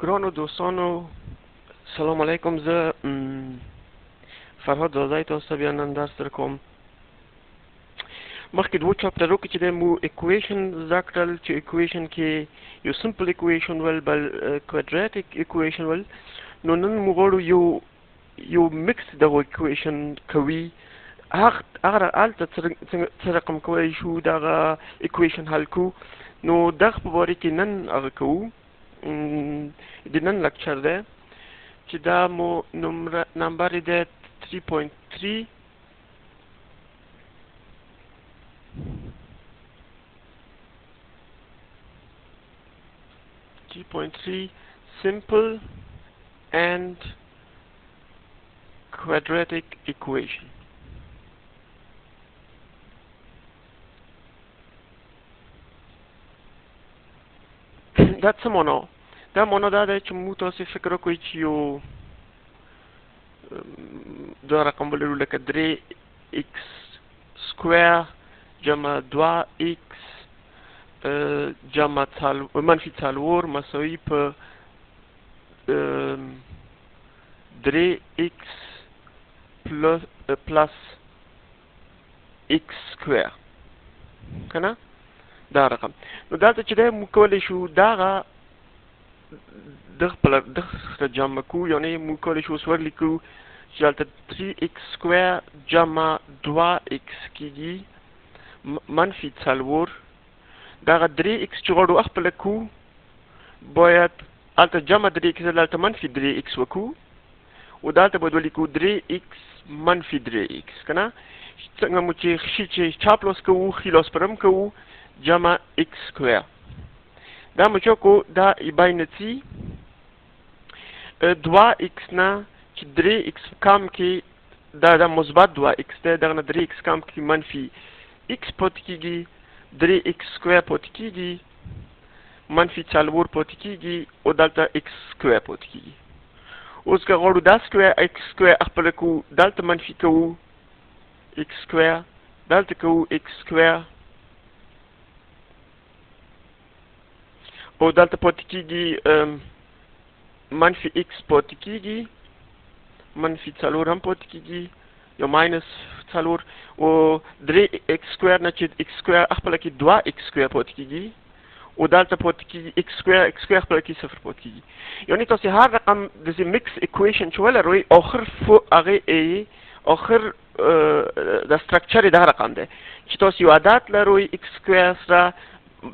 ګرانو دوستانو سلام علیکم. زه فرهاد زازی تاسو ته بیا نن درس در کوم. مخکې دوه چاپټرو کې چې دی مو اکویشن زده کړل چې اکویشن کې یو سمپل اکویشن ول بل کوادراتیک اکویشن ول. نو نن مو غواړو یو مکس دغه اکویشن کوي هغه هلته څه رقم کولی شو دغه اکویشن حل کو. نو دغه په باره کې نن هغه کوو. د نن لکچر دی چې دا مو نمبر دی 3.3 3.3 simple and quadratic equation. دا څه معنا؟ دا معنا دا دی چې موږ تاسې فکر وکړئ چې یو دوه رقم ولرو لکه 3x سکویر جمع 2x جمع منفي 4 مساوي په 3x پلس x سکویر که نه؟ دا رقم. نو دلته چې دی موږ کولی شو دغه دغه جمع کو، یعنې موږ کولی شو اوس ورلیکو چې هلته 3x سکویر جمع 2x کېږي منفي 4. دغه 3x چې غواړو خپله کو باید هلته جمع 3x دلته منفي 3x وکړو او دلته باید ولیکو 3x منفي 3x که نه؟ څنګه مو چې ښي چې چاپ لاس کوو ښي لاس پر هم کوو جمع x سکویر. دا مو چې وکړو دا بینڅي 2x نه چې 3x کم کې دا مثبت 2x دی، دغه نه 3x کم کې منفي x پاتې کېږي، 3x سکویر پاتې کېږي، منفي 4 پاتې کېږي او دلته x سکویر پاتې کېږي. اوس که غواړو دا سکویر x سکویر خپله کوو دلته منفي کوو x سکویر، دلته کوو x سکویر او دلته پاتې کېږي منفي x پاتې کېږي، منفي 4 هم پاتې کېږي یا ماینس 4 او 3x سکویر نه چې x سکویر خپله کې 2x سکویر پاتې کېږي او دلته پاتې کېږي x سکویر خپله کې 0 پاتې کېږي. یعنې تاسې هر رقم داسې مکس اکویشن چې ولرئ آخر هغې آخر د سټرکچر یې دا رقم دی چې تاسې یو عدد لرئ x سکویر سره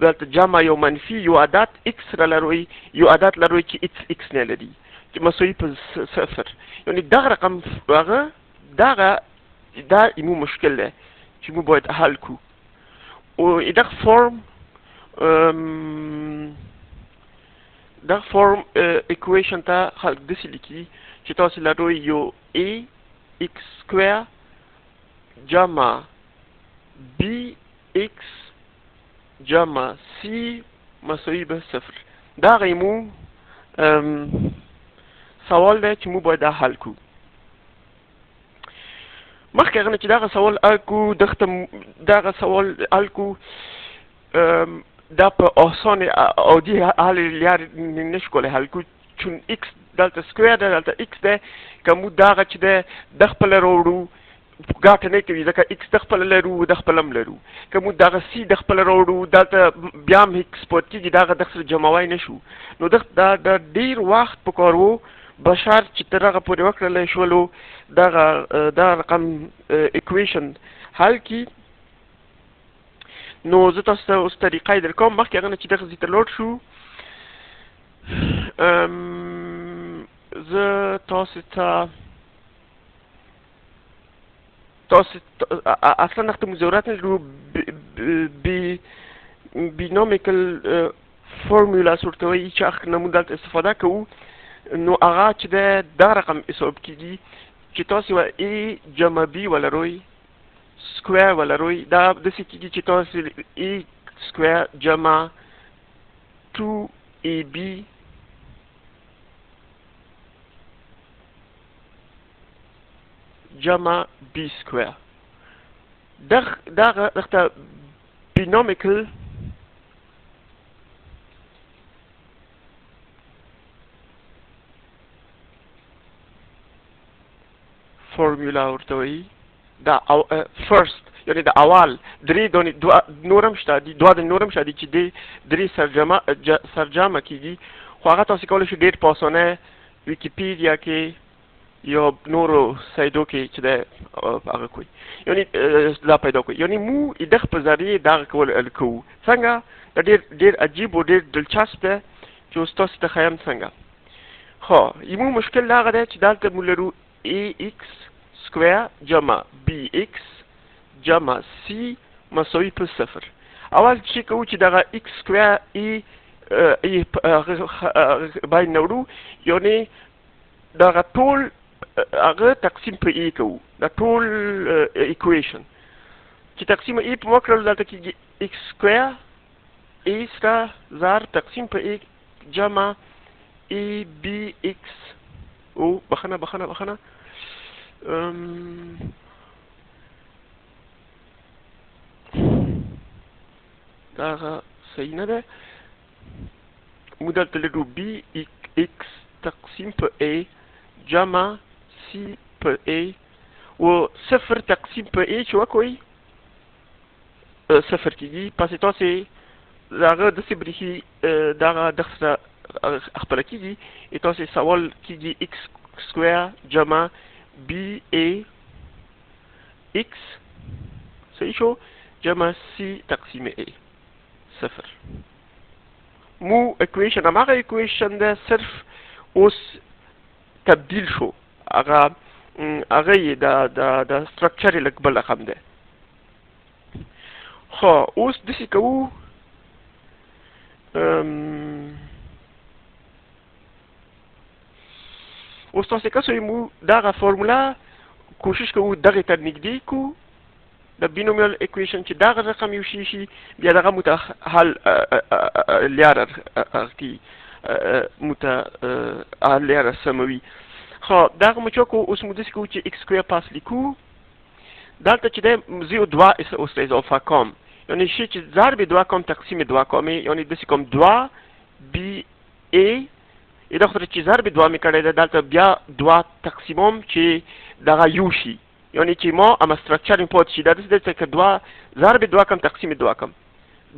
دلته جمع یو منفي یو عدد x سره لرئ، یو عدد لرئ چې x نه لري چې مساوي په 0. یعنې دغه رقم هغه دا مو مشکل دی چې مو باید حل کو. او دغه فورم اکویشن ته خلک داسې لیکي چې تاسې لرئ یو ax سکویر جمع bx جمع c مساوي به 0. دا هغه مو سوال دی چې مو باید دا حل کو. مخکې هغه نه چې دغه سوال حل کو دغه سوال حل کو دا په آسان عادي حل لارې نشو کولی حل کو چون x دلته سکویر دی دلته x دی. که مو دغه چې دی د خپله راوړو ګټه نه کوي ځکه x د خپله لرو د خپله هم لرو. که مو دغه c د خپله راوړو دلته بیا هم x پاتې کېږي دغه دغه سره جمعوی نه شو. نو دا ډېر وخت په کار و بشر چې تر هغه پورې وکړلی شولو دغه رقم اکویشن حل کړي. نو زه تاسو ته اوس طریقه یې در کوم. مخکې هغه نه چې دغه ځای ته لاړ شو زه تاسو ته اصلا وقت مو ضرورت ندارو بینامیکل فرمولاس ورته وایي چې هغه نه مو دلته استفاده کوو. نو هغه چې دی دا رقم حساب کېږي چې تاسې به a جمع b ولرئ سکویر ولرئ. دا داسې کېږي چې تاسې a سکویر جمع 2ab جمع b سکویر. دغه بینامیکل فورمولا ورته وایي دا فرست یعنې د اول درې دونې نورم شته دي دوه د نورم شته دي چې دې درې سرجامه کېږي خو هغه تاسو کولی شئ ډېر په اسانه ویکیپیډیا کې یا نورو سایدو کې چې دی هغه کوي یعنې دا پیدا کوي یعنې مو دغه په ذریعې دغه کول کوو څنګه دا ډېر عجیب و ډېر دلچسپ دی چې اوس تاسو ته ښیم څنګه خو یمو مشکل هغه دی چې دلته مو لرو ax سکویر جمع bx جمع c مساوي په صفر اول چې کوو چې دغه x سکویر باید نوړو یعنې دغه ټول هغه تقسیم په ای کوو دا ټول ایکویشن چې تقسیم ای په وکړل دلته کېږي x سکویر ای سره ضرب تقسیم په ای جمع ای بی ایکس او بخنه دا صحیح نه ده مو دلته لرو بی ایکس تقسیم په ای جمع سی په ای و صفر تقسیم په ای چې وکوي صفر کېږي پسې تاسې دغه داسې برېښي دغه سره خپله کېږي تاسې سوال کېږي ایکس سکویر جمع بی ای ایکس صحیح شو جمع سی تقسیم ای صفر مو اکویشن هماغه اکویشن ده صرف اوس تبدیل شو هغه یې د سټرکچر یې لږ بل رقم دی خو اوس داسې کوو اوس تاسې کسوی مو دغه فارمولا کوشش کوو دغې ته نږدې کړو د بینومیال اکویشن چې دغه رقم یو شي بیا دغه مو ته حل لیاره کی مو ته حل لیاره سموي خو دغه مو چې وکړو اوس مو داسې کوو چې ایکس سکویر پاس لیکو دلته چې دی زه یو دوه اوس اضافه کوم یعنی شی چې ضرب دوه کوم تقسیم دوه کوم یعنی داسې کوم دوه بی ای دا خاطر چې ضرب دوه مې کړی دی دلته بیا دوه تقسیموم چې دغه یو شي یعنی چې ما اما سټرکچر مې پاتې شي دا داسې دی چې دوه ضرب دوه کوم تقسیم دوه کوم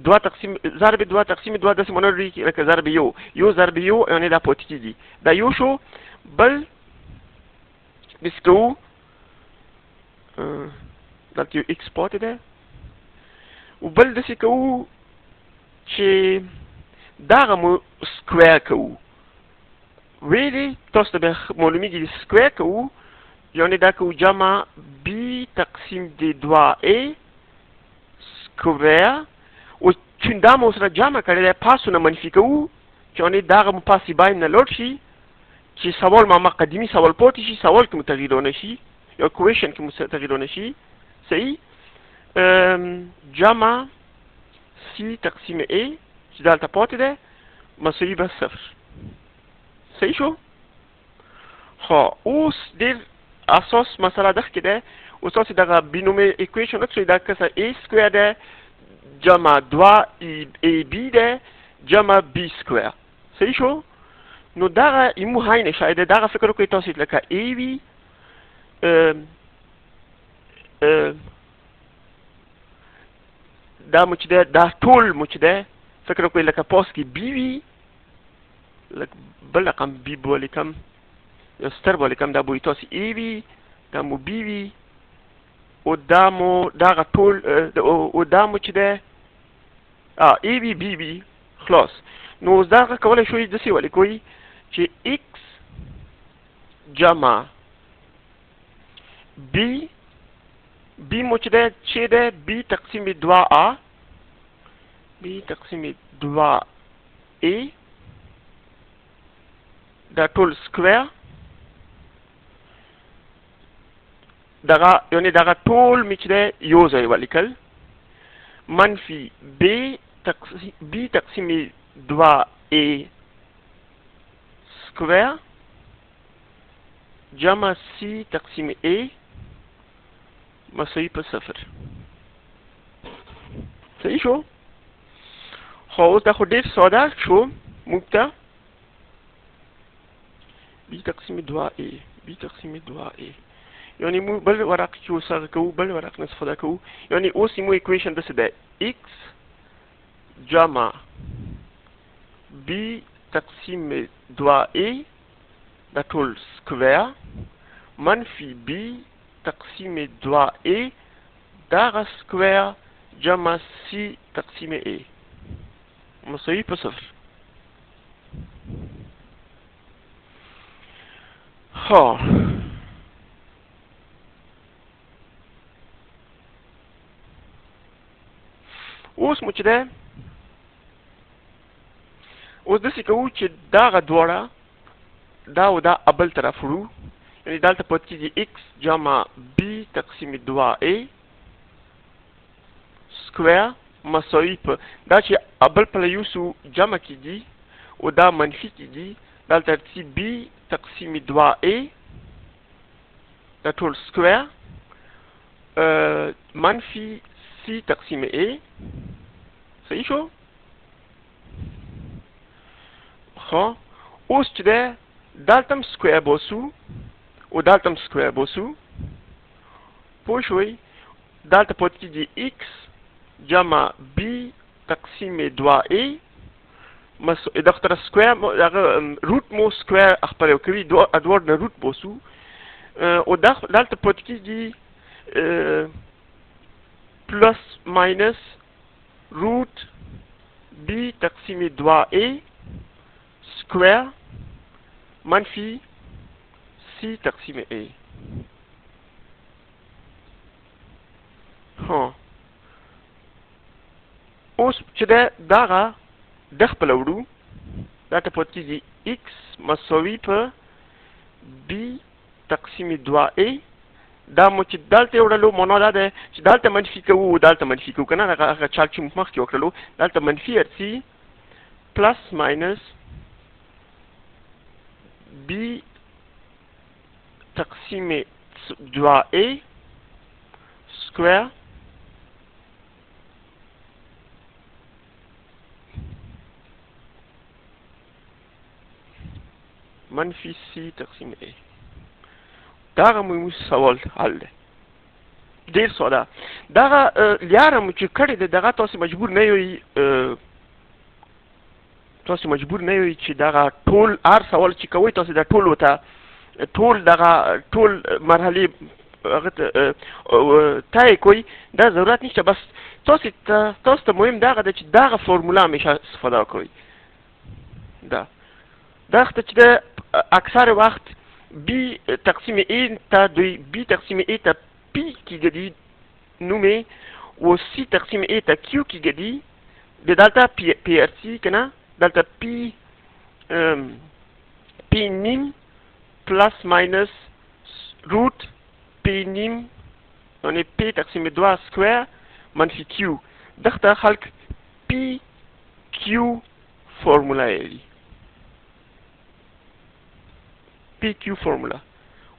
دوه تقسیم ضرب دوه تقسیم دوه داسې معنی لري لکه ضرب یو ضرب یو یعنی دا پاتې کېږي دا یو شو بل داسې کوو دلته یو ایکس پاتې دی وبل داسې کوو چې دغه مو سکویر کوو ویلې تاسو ته بیا معلومیږي سکویر کوو یعنې دا کوو جمع بی تقسیم د دوه ای سکویر و چون دا مو سره جمع کړی دی پاسونه منفي کوو یعنې دغه مو پاسې باید نه لوړ شي چې سوال ما قدیمي سوال پاتې شي سوال کې مو تغییر ونه شي یا کویشن کې مو تغییر ونه شي صحیح جمع سی تقسیم ای چې دلته پاتې دی مساوي به صفر صحیح شو خو اوس ډېر اساس مسله دغه کې دی اوس تاسې دغه بینومیل اکویشن وکړئ دا کسه ای سکویر دی جمع دوه ای بی دی جمع بی سکویر صحیح شو نو دغه یمو هاینه شاید دغه فکر وکړئ تاسې لکه ای وي دا مو چې دی دا ټول مو چې دی فکر وکړئ لکه پاس کې بي وي لکه بل رقم بي به ولیکم یا ستر به ولیکم دا به وي تاسې ای وي دا مو بي وي او دا مو دغه ټول او دا مو چې دی ای وي بي وي خلاص نو اوس دغه کولی شئ داسې ولیکئ چې ایکس جمع بي مو چې دی بي تقسیم دوه ا بي تقسیم دوه ای دا ټول سکویر دغه یعنې دغه ټول مې چې دی یو ځای ولیکل منفي بي تقسیم دوه ای سکویر جمع سی تقسیم ای مساوي په صفر صحیح شو خو اوس دا خو ډېر ساده شو موږ ته بي تقسیم دوه ای یعنی مو بل ورق چې وسره کوو بل ورق نه استفاده کوو یعنی اوس مو ایکویشن داسې ده x جمع b تقسیم 2a دا ټول سکویر منفي b تقسیم 2a دغه سکویر جمع c تقسیم a مساوي په صفر. ها اوس مو چې ده اوس داسې کوو چې دغه دواړه دا او دا بل طرف وړو یعنې دلته پاتې کېږي x جمع b تقسیم 2a سکویر مساوي په دا چې بل په یوسو جمع کېږي او دا منفي کېږي دلته راځي b تقسیم 2a دا ټول سکویر منفي c تقسیم a صحیح شو؟ ها اوس چې ده دلته هم سکویر باسو او دلته هم سکویر باسو پوه شوئ دلته پاتې کېږي x جمع b تقسیم 2a دغه طرف سکویر دغه روټ مو سکویر خپل کوي دواړه نه روټ باسو او دلته پاتې کېږي پلس ماینس روټ b تقسیم 2a سکویر منفي c تقسیم a. ها اوس چې ده دغه د خپله وړو دا ته پاتې کېږي x مساوي په b تقسیم 2a دا مو چې دلته یې وړلو معنا دا ده چې دلته منفي کوو دلته منفي کوو که نه هغه چال چې موږ مخکې وکړلو دلته منفي ارسي پلس ماینس b تقسیم 2a سکویر منفي c تقسیم a دغه مو سوال حل دی ډېر ساده دغه لیاره مو چې کړې ده دغه تاسو مجبور نه یئ تاسو مجبور نه یئ چې دغه ټول هر سوال چې کوئ تاسو دا ټول ورته ټول دغه ټول مرحلې هغه ته طی کوئ دا ضرورت نشته بس تاسو ته مهم دغه ده چې دغه فورموله همیشه استفاده کوئ دغه ته چې ده اکثر وقت b تقسیم a تا دوی b تقسیم a تا p کېږدي نومې و c تقسیم a تا q کېږدي د دلته p r c که نه دلته p نیم پلس ماینس روت p نیم یعنې p تقسیم 2 سکویر منفي q دغه خلک p q فورموله یې PQ فورموله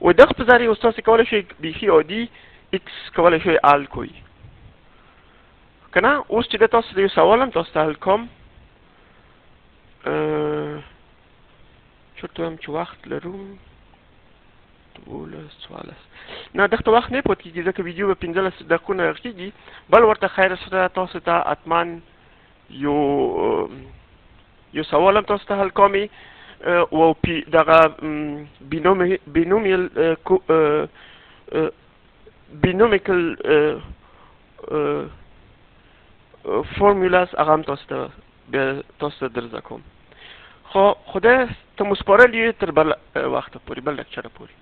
و دغه په ذریعه اوس تاسو کولی شئ بیخي عادي x کولی شئ حل کوئ که نه اوس چې د تاسو د یو سوال هم تاسو ته حل کوم چېرته وایم چې وخت لرو 12 نه دغه وخت نه پاتې کېږي ځکه ویډیو به 15 دقیقو نه کېږي بل ورته خیر سره تاسو ته حتما یو سوال هم تاسو ته حل کومې و دغه بینومیکل فورمولاز هغه هم تاسو ته درزده کوم خو خدای ته مو سپارلی تر بل وخته پورې بل لکچره پورې